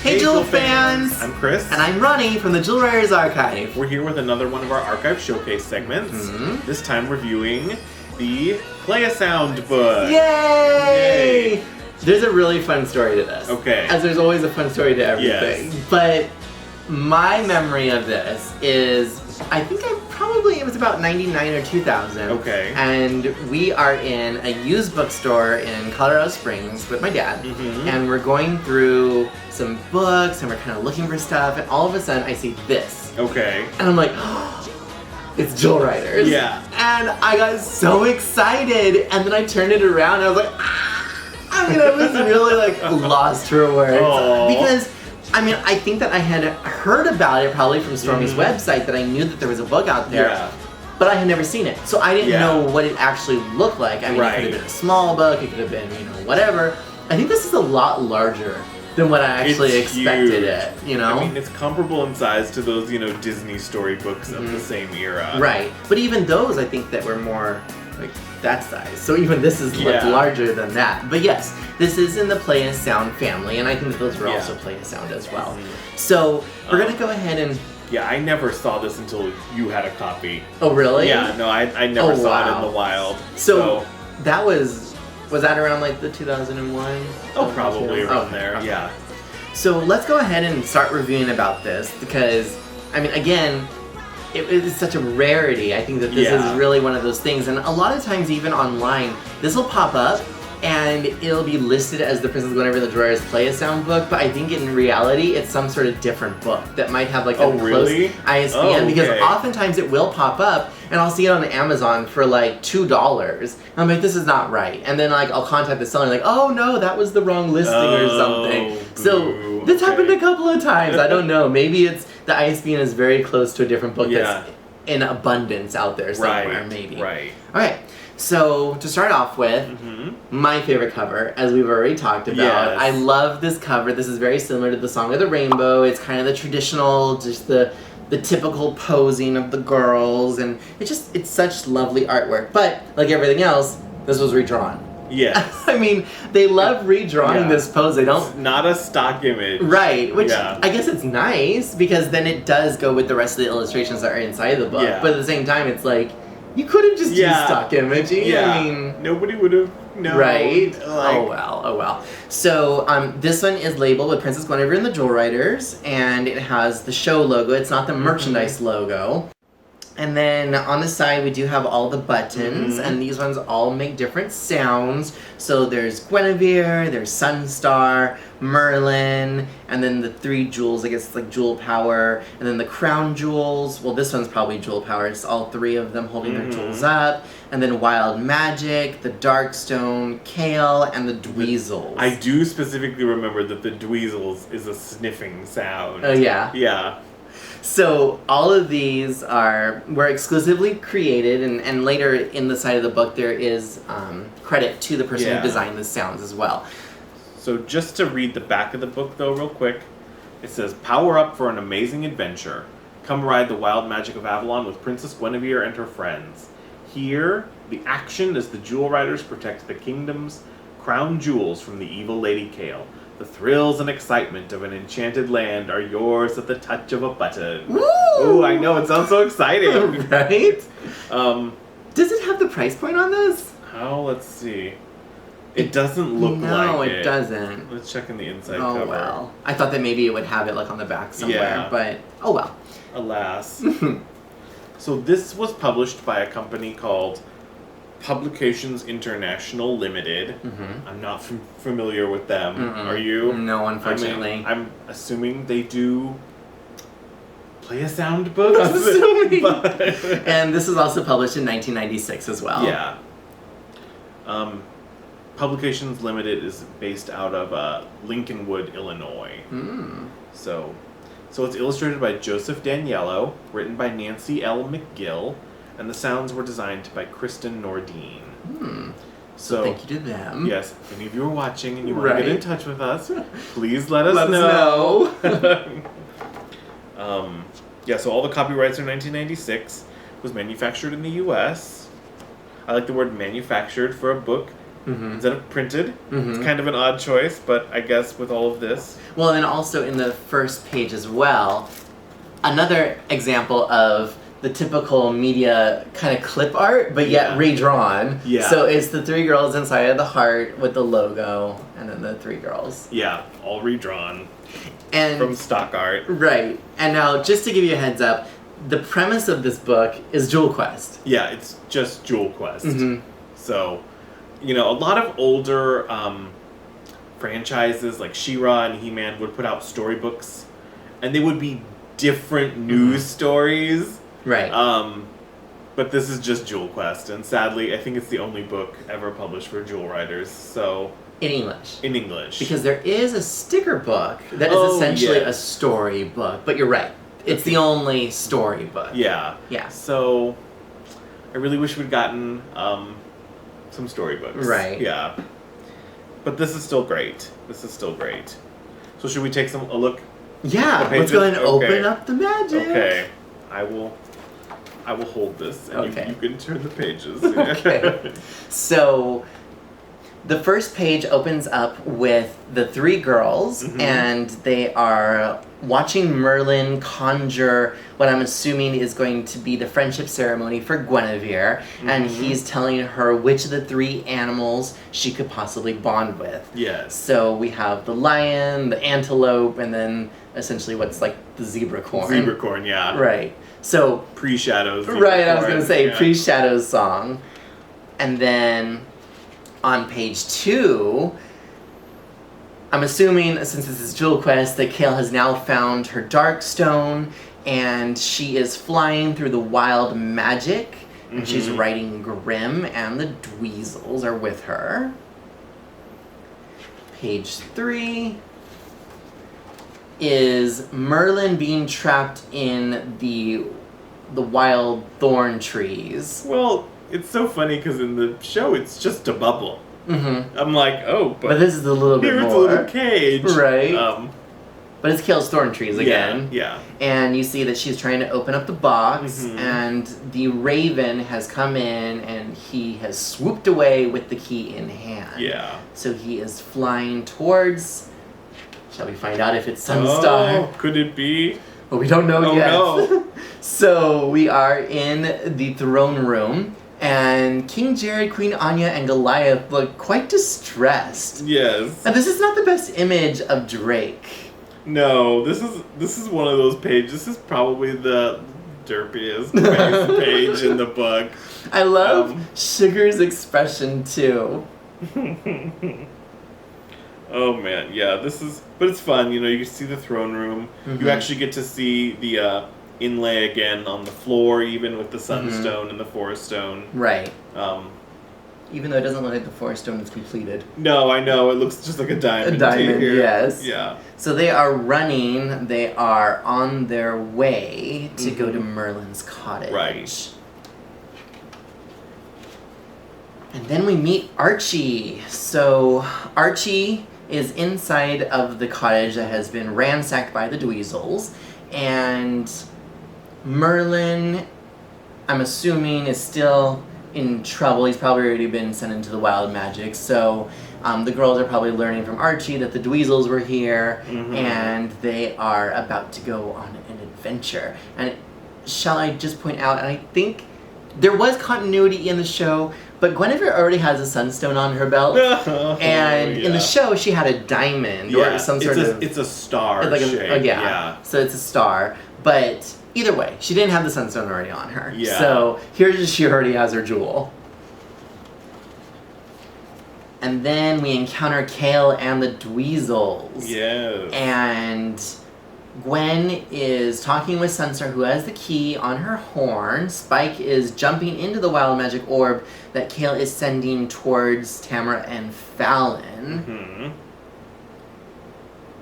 Hey Jewel fans! I'm Chris. And I'm Ronnie from the Jewel Writers Archive. We're here with another one of our Archive Showcase segments. Mm-hmm. This time reviewing the Play a Sound book. Yay! There's a really fun story to this. Okay. As there's always a fun story to everything. Yes. But my memory of this is, I think it was about 99 or 2000. Okay. And we are in a used bookstore in Colorado Springs with my dad. Mm-hmm. And we're going through some books and we're kind of looking for stuff. And all of a sudden I see this. Okay. And I'm like, oh, it's Jewel Writers. Yeah. And I got so excited. And then I turned it around and I was like, ah! I mean, I was really like lost for words. Aww. Because I think that I had heard about it probably from Stormy's website, that I knew that there was a book out there, but I had never seen it. So I didn't know what it actually looked like. I mean, it could have been a small book, it could have been, whatever. I think this is a lot larger than what I actually expected it, I mean, it's comparable in size to those, Disney storybooks of the same era. Right. But even those, I think that were more like that size. So even this is like larger than that. But yes, this is in the Play a Sound family, and I think that those were also Play a Sound as well. So we're going to go ahead and... Yeah, I never saw this until you had a copy. Oh, really? Yeah, no, I never saw it in the wild. So that was that around like the 2001? Oh, probably around there, okay. Yeah. So let's go ahead and start reviewing about this, because, I mean, again, it is such a rarity. I think that this is really one of those things, and a lot of times even online, this will pop up and it'll be listed as the Princess Gwenevere the Drawer's Play a Sound book, but I think in reality it's some sort of different book that might have like a close ISBN, because oftentimes it will pop up and I'll see it on Amazon for like $2. And I'm like, this is not right. And then like I'll contact the seller like, oh no, that was the wrong listing or something. So this happened a couple of times. I don't know. Maybe it's the ISBN is very close to a different book that's in abundance out there somewhere, maybe. Right. All right. So to start off with, my favorite cover, as we've already talked about. I love this cover. This is very similar to the Song of the Rainbow. It's kind of the traditional, just the typical posing of the girls, and it's such lovely artwork. But like everything else, this was redrawn. Yes. I mean, they love redrawing this pose. They don't... It's not a stock image. Right, which I guess it's nice, because then it does go with the rest of the illustrations that are inside the book. But at the same time, it's like, you could have just used stock imaging. Yeah. I mean... Nobody would have known. Right? Like... Oh well. So, this one is labeled with Princess Gwenevere and the Jewel Writers, and it has the show logo. It's not the merchandise logo. And then on the side, we do have all the buttons, and these ones all make different sounds. So there's Guinevere, there's Sunstar, Merlin, and then the 3 jewels, I guess it's like Jewel Power, and then the crown jewels. Well, this one's probably Jewel Power. It's all 3 of them holding their jewels up. And then Wild Magic, the Darkstone, Kale, and the Dweezils. I do specifically remember that the Dweezils is a sniffing sound. Oh, yeah? Yeah. So all of these were exclusively created, and later in the side of the book there is credit to the person who designed the sounds as well. So just to read the back of the book though real quick, it says, "Power up for an amazing adventure. Come ride the Wild Magic of Avalon with Princess Gwenevere and her friends. Here, the action as the Jewel Riders protect the kingdom's crown jewels from the evil Lady Kale. The thrills and excitement of an enchanted land are yours at the touch of a button." Woo! Ooh, I know, it sounds so exciting. Right? Does it have the price point on this? Oh, let's see. It doesn't look like it. No, it doesn't. Let's check in the inside cover. cover. Oh, well. I thought that maybe it would have it like on the back somewhere, but oh well. Alas. So this was published by a company called Publications International Limited. I'm not familiar with them. Are you? No, unfortunately. I'm assuming they do Play a Sound books. I'm assuming. And this was also published in 1996 as well. Yeah. Publications Limited is based out of Lincolnwood, Illinois. So it's illustrated by Joseph Daniello, written by Nancy L. McGill, and the sounds were designed by Kristen Nordine. So thank you to them. Yes, if any of you are watching and you want to get in touch with us, please let us know. So all the copyrights are 1996. It was manufactured in the U.S. I like the word manufactured for a book instead of printed. It's kind of an odd choice, but I guess with all of this. Well, and also in the first page as well, another example of the typical media kind of clip art, but yet redrawn. Yeah. So it's the 3 girls inside of the heart with the logo, and then the 3 girls. Yeah, all redrawn And from stock art. Right. And now, just to give you a heads up, the premise of this book is Jewel Quest. Yeah, it's just Jewel Quest. So, a lot of older franchises like She-Ra and He-Man would put out storybooks, and they would be different news stories. Right. But this is just Jewel Quest, and sadly, I think it's the only book ever published for Jewel Riders. So in English. In English. Because there is a sticker book that is essentially a story book, but you're right. It's the only story book. Yeah. Yeah. So I really wish we'd gotten some storybooks. Right. Yeah. But this is still great. So should we take a look? Yeah. Let's go ahead and open up the magic. Okay. I will hold this, and you can turn the pages. Okay. So, the first page opens up with the 3 girls, and they are watching Merlin conjure what I'm assuming is going to be the friendship ceremony for Gwenevere, and he's telling her which of the 3 animals she could possibly bond with. Yes. So we have the lion, the antelope, and then essentially what's like the zebra corn. Zebra corn, yeah. Right. So pre-Shadows. Right, I was going to say pre-Shadows song. And then on page 2, I'm assuming, since this is Jewel Quest, that Kale has now found her dark stone, and she is flying through the wild magic, and she's riding Grimm, and the Dweezils are with her. Page 3 is Merlin being trapped in the wild thorn trees. Well, it's so funny because in the show it's just a bubble. I'm like, but this is a little bit more. Here it's a little cage. Right. But it's Kale's thorn trees again. Yeah. And you see that she's trying to open up the box, and the raven has come in, and he has swooped away with the key in hand. Yeah. So he is flying towards... Shall we find out if it's Sunstar? Oh, could it be? Well, we don't know yet. No. So we are in the throne room, and King Jared, Queen Anya, and Goliath look quite distressed. Yes. And this is not the best image of Drake. No, this is one of those pages. This is probably the derpiest page in the book. I love Sugar's expression too. Oh man, yeah, but it's fun, you see the throne room. You actually get to see the inlay again on the floor, even with the sunstone and the forest stone. Right. Even though it doesn't look like the forest stone is completed. No, I know, it looks just like a diamond. A diamond, yes. Yeah. So they are running, they are on their way to go to Merlin's cottage. Right. And then we meet Archie. So Archie is inside of the cottage that has been ransacked by the Dweezils, and Merlin, I'm assuming, is still in trouble. He's probably already been sent into the Wild Magic, so the girls are probably learning from Archie that the Dweezils were here, and they are about to go on an adventure. And shall I just point out, and I think there was continuity in the show, but Gwenevere already has a sunstone on her belt, and in the show she had a diamond or some sort of... It's a star shape. Yeah, so it's a star. But either way, she didn't have the sunstone already on her. Yeah. So here she already has her jewel. And then we encounter Kale and the Dweezils. Yes. And Gwen is talking with Sunstar, who has the key on her horn. Spike is jumping into the wild magic orb that Kale is sending towards Tamara and Fallon.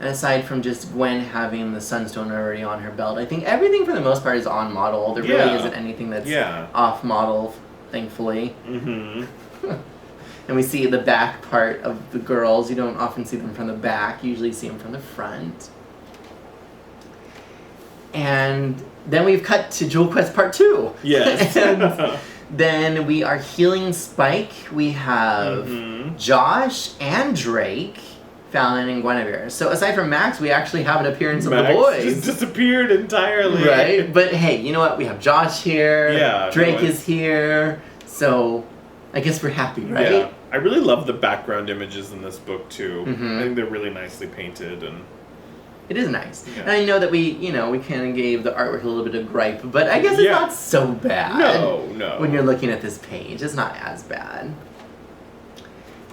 And aside from just Gwen having the sunstone already on her belt, I think everything for the most part is on model. There really isn't anything that's off model, thankfully. And we see the back part of the girls. You don't often see them from the back. You usually see them from the front. And then we've cut to Jewel Quest Part 2. Yes. And Then we are healing Spike. We have Josh and Drake, Fallon, and Gwenevere. So aside from Max, we actually have an appearance of the boys. Just disappeared entirely. Right? But hey, you know what? We have Josh here. Yeah. Drake is here. So I guess we're happy, right? Yeah. I really love the background images in this book too. I think they're really nicely painted and it is nice. Yeah. And I know that we kind of gave the artwork a little bit of gripe, but I guess it's not so bad. No. When you're looking at this page, it's not as bad.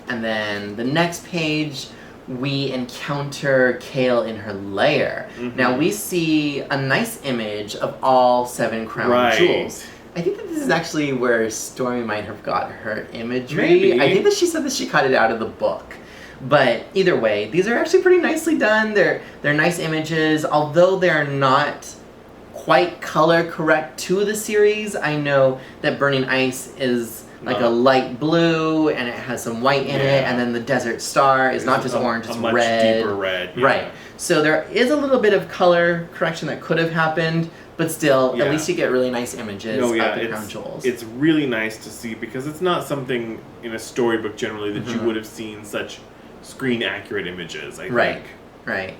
And then the next page, we encounter Kale in her lair. Now we see a nice image of all 7 crown jewels. I think that this is actually where Stormy might have got her imagery. Maybe. I think that she said that she cut it out of the book. But either way, these are actually pretty nicely done. They're nice images, although they're not quite color correct to the series. I know that Burning Ice is like a light blue, and it has some white in it, and then the Desert Star is not just orange, it's much red. deeper red. Yeah. Right. So there is a little bit of color correction that could have happened, but still, at least you get really nice images of the crown jewels. It's really nice to see because it's not something in a storybook generally that you would have seen such screen accurate images, I think. Right.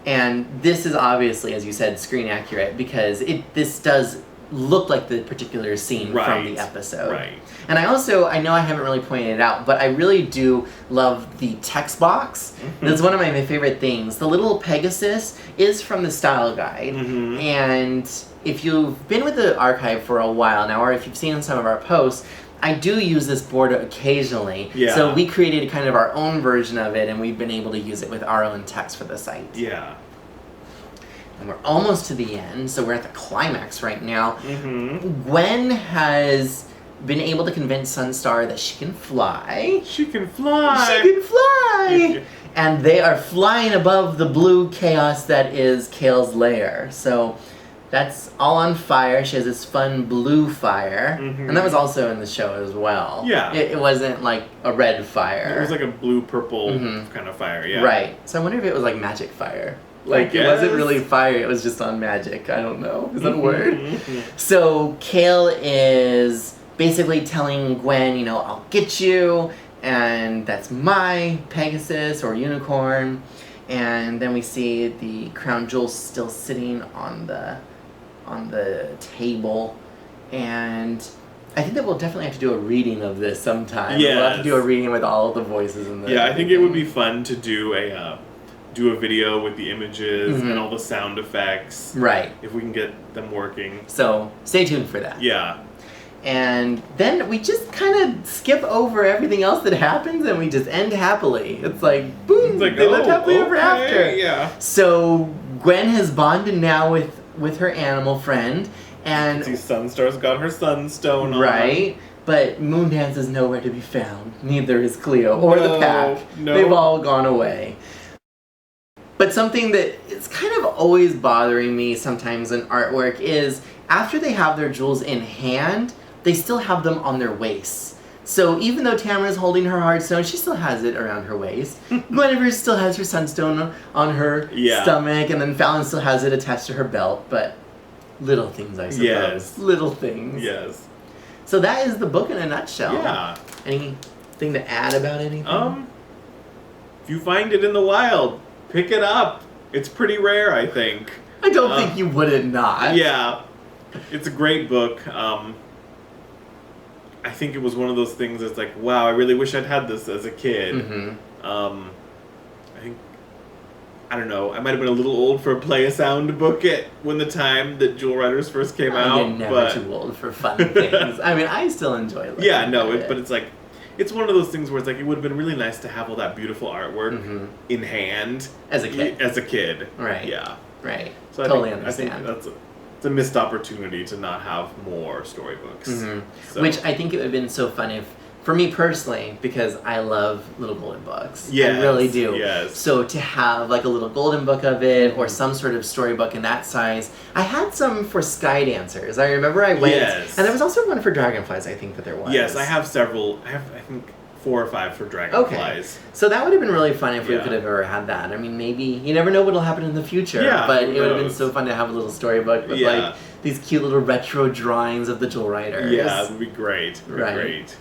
And this is obviously, as you said, screen accurate because this does look like the particular scene from the episode. Right. And I know I haven't really pointed it out, but I really do love the text box. That's one of my favorite things. The little Pegasus is from the style guide. And if you've been with the archive for a while now, or if you've seen some of our posts, I do use this board occasionally. Yeah. So we created kind of our own version of it, and we've been able to use it with our own text for the site. Yeah. And we're almost to the end, so we're at the climax right now. Gwen has been able to convince Sunstar that she can fly. She can fly! She can fly! And they are flying above the blue chaos that is Kale's lair. So that's all on fire. She has this fun blue fire. And that was also in the show as well. Yeah. It wasn't like a red fire. It was like a blue-purple kind of fire, yeah. Right. So I wonder if it was like magic fire. Like, it wasn't really fire, it was just on magic. I don't know. Is that a word? So Kale is basically telling Gwen, I'll get you, and that's my Pegasus or unicorn. And then we see the crown jewels still sitting on the table. And I think that we'll definitely have to do a reading of this sometime. Yes. We'll have to do a reading with all of the voices in the Yeah, I think it would be fun to do a video with the images and all the sound effects. Right. If we can get them working. So stay tuned for that. Yeah. And then we just kind of skip over everything else that happens and we just end happily. It's like, boom, they lived happily ever after. Yeah. So Gwen has bonded now with her animal friend. And see Sunstar's got her sunstone on. Right. But Moondance is nowhere to be found. Neither is Cleo or the pack. No. They've all gone away. But something that is kind of always bothering me sometimes in artwork is after they have their jewels in hand, they still have them on their waists. So even though Tamara's holding her Heartstone, she still has it around her waist. Gwenevere still has her Sunstone on her stomach, and then Fallon still has it attached to her belt. But little things, I suppose. Yes. Little things. Yes. So that is the book in a nutshell. Yeah. Anything to add about anything? If you find it in the wild, pick it up. It's pretty rare, I think. I don't think you wouldn't not. Yeah. It's a great book. I think it was one of those things that's like, wow, I really wish I'd had this as a kid. I don't know, I might have been a little old for a play a sound book when the time that Jewel Riders first came out. You're never too old for fun things. I mean, I still enjoy it. Yeah, no, but it's like, it's one of those things where it's like, it would have been really nice to have all that beautiful artwork in hand. As a kid. Right. Yeah. Right. So totally understand. I think it's a missed opportunity to not have more storybooks. So. Which I think it would have been so fun if, for me personally, because I love Little Golden Books. Yes, I really do. Yes. So to have like a little golden book of it or some sort of storybook in that size. I had some for Sky Dancers. I remember I went. Yes. And there was also one for Dragonflies, I think that there was. Yes, I have several. I think 4 or 5 for Dragonflies. Okay. So that would have been really fun if we could have ever had that. I mean, maybe, you never know what'll happen in the future. Yeah, but it would have been so fun to have a little storybook with like these cute little retro drawings of the Jewel Riders. Yeah, it would be great. Right. Great.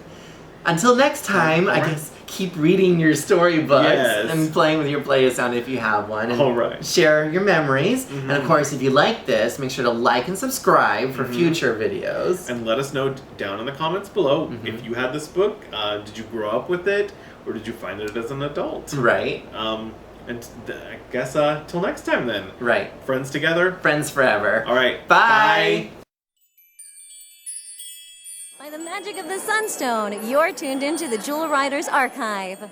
Until next time, I guess keep reading your storybooks Yes. and playing with your play sound if you have one. And All right. share your memories. And of course, if you like this, make sure to like and subscribe for future videos. And let us know down in the comments below if you had this book. Did you grow up with it, or did you find it as an adult? Right. I guess till next time then. Right. Friends together. Friends forever. All right. Bye. By the magic of the Sunstone, you're tuned into the Jewel Riders Archive.